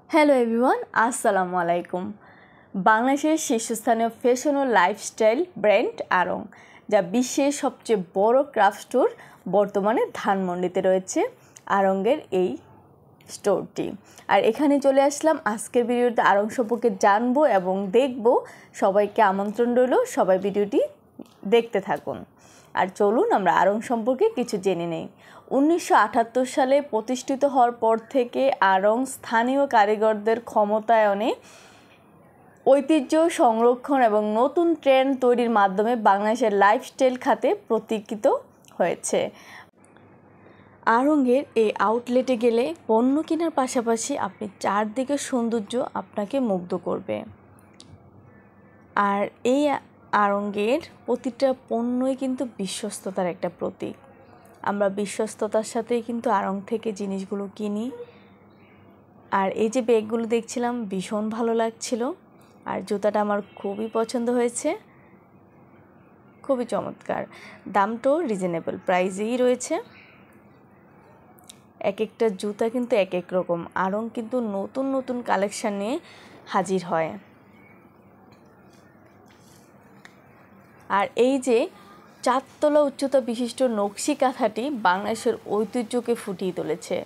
Hello everyone, আসসালামু আলাইকুম। বাংলাদেশের শীর্ষস্থানীয় ফ্যাশন ও লাইফস্টাইল ব্র্যান্ড আড়ং, যা বিশ্বের সবচেয়ে বড় ক্রাফট স্টোর, বর্তমানে ধানমন্ডিতে রয়েছে আড়ংয়ের এই স্টোরটি। আর এখানে চলে আসলাম আজকের ভিডিওতে আড়ং সম্পর্কে জানবো এবং দেখবো। সবাইকে আমন্ত্রণ রইল, সবাই ভিডিওটি দেখতে থাকুন। আর চলুন আমরা আড়ং সম্পর্কে কিছু জেনে নেই। 1978 সালে প্রতিষ্ঠিত হওয়ার পর থেকে আড়ং স্থানীয় কারিগরদের ক্ষমতায়নে, ঐতিহ্য সংরক্ষণ এবং নতুন ট্রেন্ড তৈরির মাধ্যমে বাংলাদেশের লাইফস্টাইল খাতে প্রতিষ্ঠিত হয়েছে। আড়ংয়ের এই আউটলেটে গেলে পণ্য কেনার পাশাপাশি আপনি চারদিকের সৌন্দর্য আপনাকে মুগ্ধ করবে। আর এই আড়ংয়ের প্রতিটা পণ্যই কিন্তু বিশ্বস্ততার একটা প্রতীক। আমরা বিশ্বস্ততার সাথেই কিন্তু আড়ং থেকে জিনিসগুলো কিনি। আর এই যে ব্যাগগুলো দেখছিলাম, ভীষণ ভালো লাগছিল। আর জুতাটা আমার খুবই পছন্দ হয়েছে, খুবই চমৎকার। দামটাও রিজনেবল প্রাইসেই রয়েছে। এক একটা জুতা কিন্তু এক এক রকম। আড়ং কিন্তু নতুন নতুন কালেকশান নিয়ে হাজির হয়। আর এই যে 4 তলা উচ্চতা বিশিষ্ট নকশি কাঁথাটি বাংলাদেশের ঐতিহ্যকে ফুটিয়ে তুলেছে।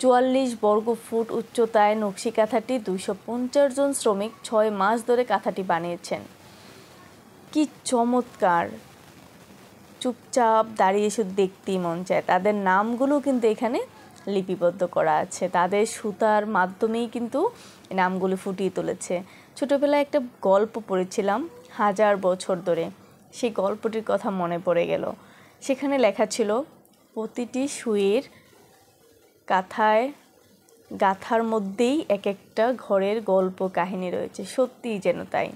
44 বর্গ ফুট উচ্চতায় নকশি কাঁথাটি 250 জন শ্রমিক 6 মাস ধরে কাঁথাটি বানিয়েছেন। কি চমৎকার! চুপচাপ দাঁড়িয়ে শুধু দেখতেই মন চায়। তাদের নামগুলো কিন্তু এখানে লিপিবদ্ধ করা আছে। তাদের সুতার মাধ্যমেই কিন্তু নামগুলো ফুটিয়ে তুলেছে। ছোটোবেলায় একটা গল্প পড়েছিলাম 1000 বছর ধরে, সেই গল্পটির কথা মনে পড়ে গেল। সেখানে লেখা ছিল, প্রতিটি সুইয়ের গাথার মধ্যেই এক একটা ঘরের গল্প কাহিনী রয়েছে। সত্যিই যেন তাই।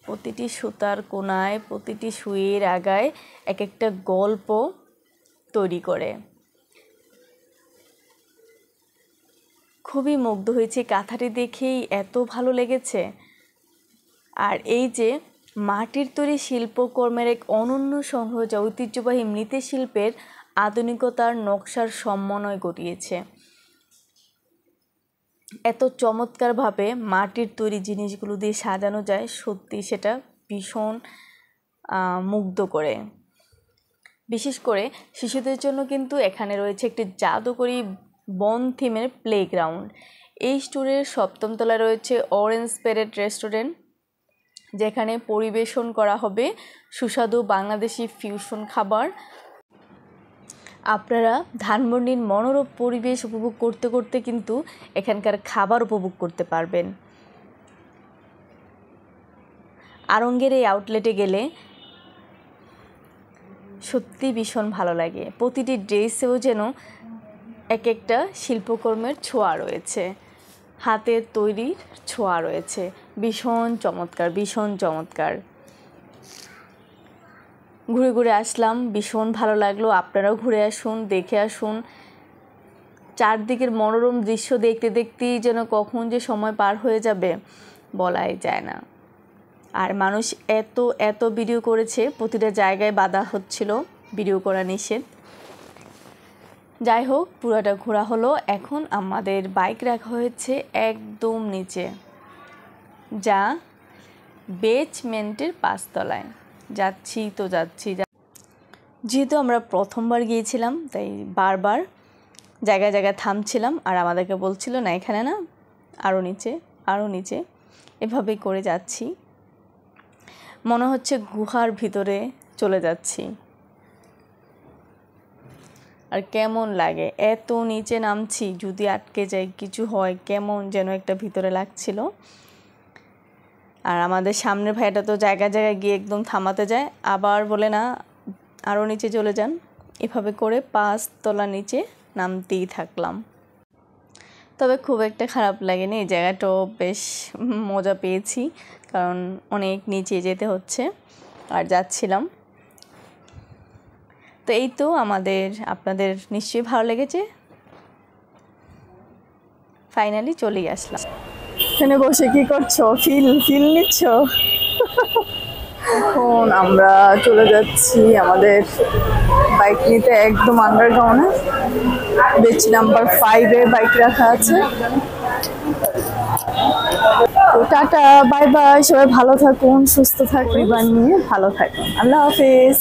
প্রতিটি সুতার কোনায়, প্রতিটি সুইয়ের আগায় এক একটা গল্প তৈরি করে। খুবই মুগ্ধ হয়েছি কাঁথাটি দেখেই, এত ভালো লেগেছে। আর এই যে মাটির তৈরি শিল্পকর্মের এক অনন্য সংগ্রহ, যা ঐতিহ্যবাহী মৃৎশিল্পের আধুনিকতার নকশার সমন্বয় ঘটিয়েছে। এত চমৎকারভাবে মাটির তৈরি জিনিসগুলো দিয়ে সাজানো যায়, সত্যি সেটা ভীষণ মুগ্ধ করে। বিশেষ করে শিশুদের জন্য কিন্তু এখানে রয়েছে একটি জাদুকরী বন থিমের প্লেগ্রাউন্ড। এই স্টোরের 7ম তলায় রয়েছে অরেঞ্জ প্যারেড রেস্টুরেন্ট, যেখানে পরিবেশন করা হবে সুস্বাদু বাংলাদেশি ফিউশন খাবার। আপনারা ধানমন্ডির মনোরম পরিবেশ উপভোগ করতে করতে কিন্তু এখানকার খাবার উপভোগ করতে পারবেন। আড়ংয়ের এই আউটলেটে গেলে সত্যি ভীষণ ভালো লাগে। প্রতিটি ড্রেসেও যেন এক একটা শিল্পকর্মের ছোঁয়া রয়েছে, হাতের তৈরির ছোঁয়া রয়েছে। ভীষণ চমৎকার, ভীষণ চমৎকার। ঘুরে ঘুরে আসলাম, ভীষণ ভালো লাগলো। আপনারাও ঘুরে আসুন, দেখে আসুন। চারদিকের মনোরম দৃশ্য দেখতে দেখতেই যেন কখন যে সময় পার হয়ে যাবে বলাই যায় না। আর মানুষ এত এত ভিডিও করেছে, প্রতিটা জায়গায় বাধা হচ্ছিল, ভিডিও করা নিষেধ। যাই হোক, পুরোটা ঘোরা হলো। এখন আমাদের বাইক রাখা হয়েছে একদম নিচে, যা বেসমেন্টের 5 তলায়। যাচ্ছি তো যাচ্ছি। যেহেতু আমরা প্রথমবার গিয়েছিলাম, তাই বারবার জায়গায় জায়গায় থামছিলাম। আর আমাদেরকে বলছিল, না এখানে না, আরও নিচে, আরও নিচে। এভাবেই করে যাচ্ছি। মনে হচ্ছে গুহার ভিতরে চলে যাচ্ছি। আর কেমন লাগে, এত নিচে নামছি, যদি আটকে যাই, কিছু হয়, কেমন যেন একটা ভিতরে লাগছিল। আর আমাদের সামনের ভাইটা তো জায়গায় জায়গায় গিয়ে একদম থামাতে যায়, আবার বলে না আরও নিচে চলে যান। এভাবে করে 5 তলা নিচে নামতেই থাকলাম। তবে খুব একটা খারাপ লাগেনি, এই জায়গাটাও বেশ মজা পেয়েছি, কারণ অনেক নিচে যেতে হচ্ছে। আর যাচ্ছিলাম তো এই তো আপনাদের নিশ্চয়ই ভালো লেগেছে। ফাইনালি চলেই আসলাম। এখানে বসে কি করছো? ফিল নিচ্ছ? এখন আমরা চলে যাচ্ছি আমাদের বাইক নিতে একদম আন্ডারগ্রাউন্ডে। বেচ নাম্বার 5-এ বাইক রাখা আছে। তো টাটা, বাই বাই, সবাই ভালো থাকুন, সুস্থ থাকুন, পরিবার নিয়ে ভালো থাকুন। আল্লাহ হাফেজ।